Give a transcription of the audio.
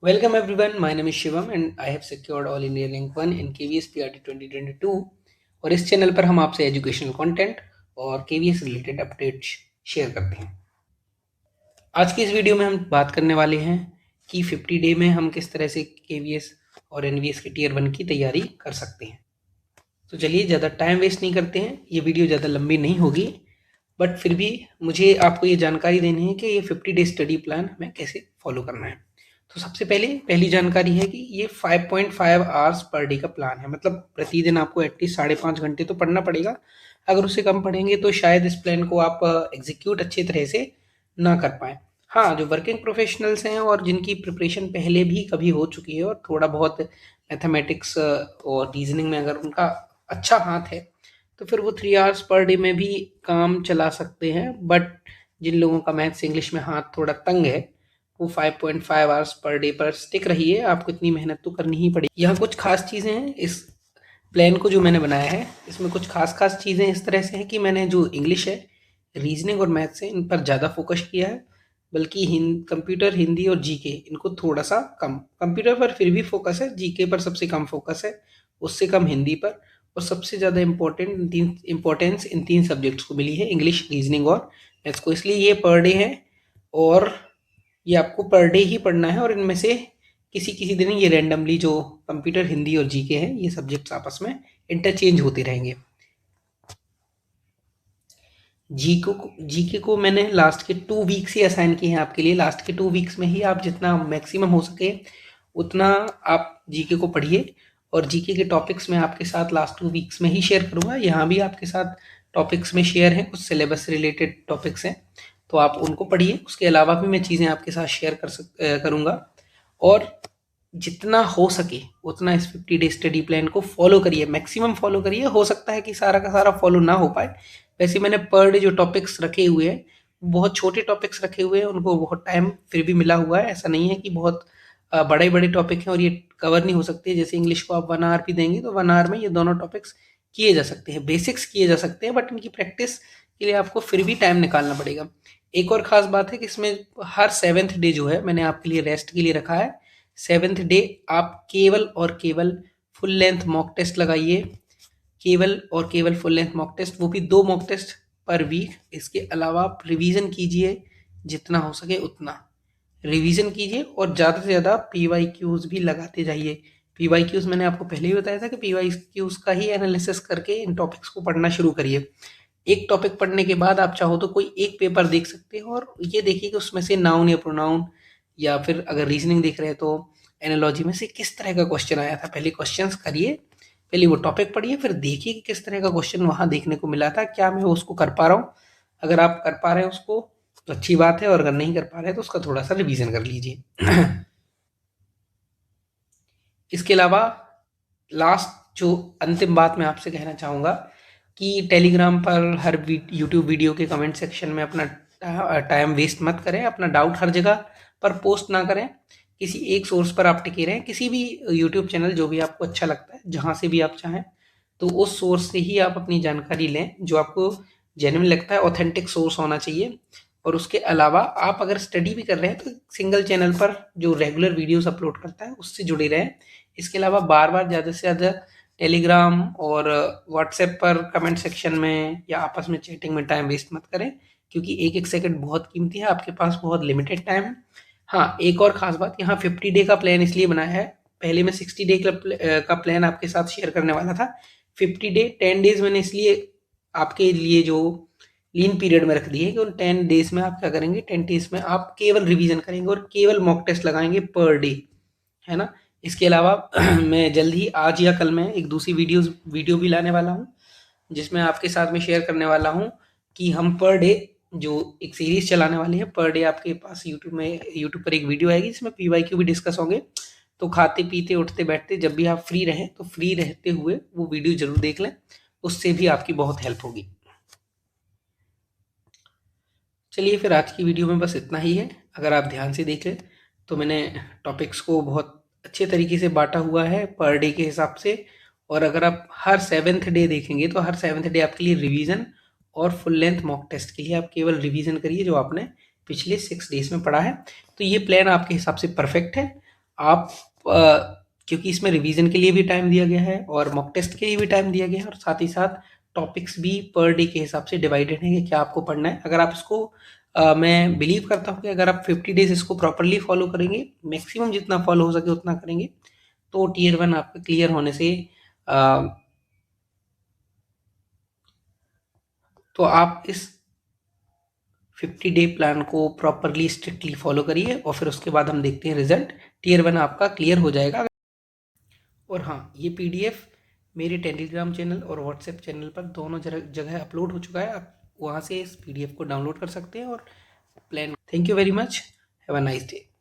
Welcome everyone, my name is Shivam and I have secured All India Rank 1 in KVS PRT 2022 और इस channel पर हम आपसे educational content और KVS related updates share करते हैं। आज की इस वीडियो में हम बात करने वाले हैं कि 50 डे में हम किस तरह से KVS और NVS के टीयर 1 की तैयारी कर सकते हैं। तो चलिए ज़्यादा टाइम वेस्ट नहीं करते हैं, ये वीडियो ज़्यादा लंबी नहीं होगी, बट फिर भी मुझे आपको ये जानकारी देनी है कि ये 50 डे स्टडी प्लान हमें कैसे फॉलो करना है। तो सबसे पहली जानकारी है कि ये 5.5 आवर्स पर डे का प्लान है, मतलब प्रतिदिन आपको एटलीस्ट 5.5 घंटे तो पढ़ना पड़ेगा। अगर उससे कम पढ़ेंगे तो शायद इस प्लान को आप एग्जीक्यूट अच्छी तरह से ना कर पाएँ। हाँ, जो वर्किंग प्रोफेशनल्स हैं और जिनकी प्रिपरेशन पहले भी कभी हो चुकी है और थोड़ा बहुत मैथमेटिक्स और रीजनिंग में अगर उनका अच्छा हाथ है तो फिर वो 3 आवर्स पर डे में भी काम चला सकते हैं। बट जिन लोगों का मैथ्स इंग्लिश में हाथ थोड़ा तंग है वो 5.5 आवर्स पर डे पर स्टिक रहिए, आपको इतनी मेहनत तो करनी ही पड़ेगी। यहाँ कुछ खास चीज़ें हैं इस प्लान को जो मैंने बनाया है, इसमें कुछ खास चीज़ें इस तरह से हैं कि मैंने जो इंग्लिश है, रीजनिंग और मैथ्स है, इन पर ज़्यादा फोकस किया है, बल्कि कंप्यूटर, हिंदी और जीके इनको थोड़ा सा कम। कंप्यूटर पर फिर भी फोकस है, जीके पर सबसे कम फोकस है, उससे कम हिंदी पर, और सबसे ज़्यादा इम्पोर्टेंस इन तीन सब्जेक्ट्स को मिली है, इंग्लिश, रीजनिंग और मैथ्स को। इसलिए ये पर डे है और ये आपको पर डे ही पढ़ना है, और इनमें से किसी किसी दिन ये रैंडमली जो कंप्यूटर, हिंदी और जीके हैं, ये सब्जेक्ट्स आपस में इंटरचेंज होते रहेंगे। जीके को मैंने लास्ट के 2 वीक्स ही असाइन किए हैं आपके लिए। लास्ट के 2 वीक्स में ही आप जितना मैक्सिमम हो सके उतना आप जीके को पढ़िए, और जीके के टॉपिक्स मैं आपके साथ लास्ट 2 वीक्स में ही शेयर करूँगा। यहाँ भी आपके साथ टॉपिक्स में शेयर हैं, कुछ सिलेबस से रिलेटेड टॉपिक्स हैं, तो आप उनको पढ़िए। उसके अलावा भी मैं चीज़ें आपके साथ शेयर करूँगा, और जितना हो सके उतना इस 50 डे स्टडी प्लान को फॉलो करिए, मैक्सिमम फॉलो करिए। हो सकता है कि सारा का सारा फॉलो ना हो पाए। वैसे मैंने पर डे जो टॉपिक्स रखे हुए हैं, बहुत छोटे टॉपिक्स रखे हुए हैं, उनको बहुत टाइम फिर भी मिला हुआ है। ऐसा नहीं है कि बहुत बड़े बड़े टॉपिक हैं और ये कवर नहीं हो सकते। जैसे इंग्लिश को आप 1 आवर भी देंगे तो 1 आवर में ये दोनों टॉपिक्स किए जा सकते हैं, बेसिक्स किए जा सकते हैं, बट इनकी प्रैक्टिस के लिए आपको फिर भी टाइम निकालना पड़ेगा। एक और ख़ास बात है कि इसमें हर 7th डे जो है मैंने आपके लिए रेस्ट के लिए रखा है। 7th डे आप केवल और केवल फुल लेंथ मॉक टेस्ट लगाइए, केवल और केवल फुल लेंथ मॉक टेस्ट, वो भी 2 मॉक टेस्ट पर वीक। इसके अलावा आप रिवीजन कीजिए, जितना हो सके उतना रिवीजन कीजिए, और ज़्यादा से ज़्यादा PYQs भी लगाते जाइए। PYQs मैंने आपको पहले ही बताया था कि PYQs का ही एनालिसिस करके इन टॉपिक्स को पढ़ना शुरू करिए। एक टॉपिक पढ़ने के बाद आप चाहो तो कोई एक पेपर देख सकते हो और ये देखिए कि उसमें से नाउन या प्रोनाउन, या फिर अगर रीजनिंग देख रहे हैं तो एनालॉजी में से किस तरह का क्वेश्चन आया था। पहले क्वेश्चंस करिए, पहले वो टॉपिक पढ़िए, फिर देखिए कि किस तरह का क्वेश्चन वहाँ देखने को मिला था, क्या मैं उसको कर पा रहा हूँ। अगर आप कर पा रहे हैं उसको तो अच्छी बात है, और अगर नहीं कर पा रहे हैं तो उसका थोड़ा सा रिवीजन कर लीजिए। इसके अलावा लास्ट जो अंतिम बात मैं आपसे कहना चाहूँगा कि टेलीग्राम पर हर यूट्यूब वीडियो के कमेंट सेक्शन में अपना टाइम वेस्ट मत करें, अपना डाउट हर जगह पर पोस्ट ना करें। किसी एक सोर्स पर आप टिके रहें, किसी भी यूट्यूब चैनल जो भी आपको अच्छा लगता है, जहाँ से भी आप चाहें, तो उस सोर्स से ही आप अपनी जानकारी लें, जो आपको जेन्युइन लगता है, ऑथेंटिक सोर्स होना चाहिए। और उसके अलावा आप अगर स्टडी भी कर रहे हैं तो सिंगल चैनल पर जो रेगुलर वीडियोस अपलोड करता है उससे जुड़े रहें। इसके अलावा बार-बार ज़्यादा से ज़्यादा टेलीग्राम और व्हाट्सएप पर कमेंट सेक्शन में या आपस में चैटिंग में टाइम वेस्ट मत करें, क्योंकि एक-एक सेकंड बहुत कीमती है, आपके पास बहुत लिमिटेड टाइम है। हाँ, एक और ख़ास बात, यहाँ 50 डे का प्लान इसलिए बनाया है, पहले मैं 60 डे का प्लान आपके साथ शेयर करने वाला था। 50 डे 10 डेज़ मैंने इसलिए आपके लिए जो लीन पीरियड में रख दिए कि उन 10 डेज़ में आप क्या करेंगे, 10 डेज़ में आप केवल रिवीजन करेंगे और केवल मॉक टेस्ट लगाएंगे पर डे, है ना। इसके अलावा मैं जल्द ही आज या कल में एक दूसरी वीडियो भी लाने वाला हूँ, जिसमें आपके साथ में शेयर करने वाला हूँ कि हम पर डे जो एक सीरीज चलाने वाले हैं। पर डे आपके पास यूट्यूब पर एक वीडियो आएगी जिसमें PYQ भी डिस्कस होंगे। तो खाते पीते उठते बैठते जब भी आप फ्री रहें तो फ्री रहते हुए वो वीडियो जरूर देख लें, उससे भी आपकी बहुत हेल्प होगी। चलिए फिर आज की वीडियो में बस इतना ही है। अगर आप ध्यान से देखें तो मैंने टॉपिक्स को बहुत अच्छे तरीके से बांटा हुआ है पर डे के हिसाब से, और अगर आप हर 7th डे देखेंगे तो हर 7th डे आपके लिए रिवीजन और फुल लेंथ मॉक टेस्ट के लिए आप केवल रिवीजन करिए जो आपने पिछले 6 डेज में पढ़ा है। तो ये प्लान आपके हिसाब से परफेक्ट है। आप क्योंकि इसमें रिवीजन के लिए भी टाइम दिया गया है और मॉक टेस्ट के लिए भी टाइम दिया गया है, और साथ ही साथ टॉपिक्स भी पर डे के हिसाब से डिवाइडेड है कि क्या आपको पढ़ना है। अगर आप इसको मैं बिलीव करता हूँ कि अगर आप 50 डेज इसको प्रॉपरली फॉलो करेंगे, मैक्सिमम जितना फॉलो हो सके उतना करेंगे, तो टीयर 1 आपका क्लियर होने से अ, तो आप इस 50 डे प्लान को प्रॉपरली स्ट्रिक्टली फॉलो करिए और फिर उसके बाद हम देखते हैं रिजल्ट। टीयर 1 आपका क्लियर हो जाएगा। और हाँ, ये पीडीएफ मेरे टेलीग्राम चैनल और व्हाट्सएप चैनल पर दोनों जगह अपलोड हो चुका है। आप वहाँ से इस पीडीएफ को डाउनलोड कर सकते हैं और plan. Thank you very much. Have a nice day.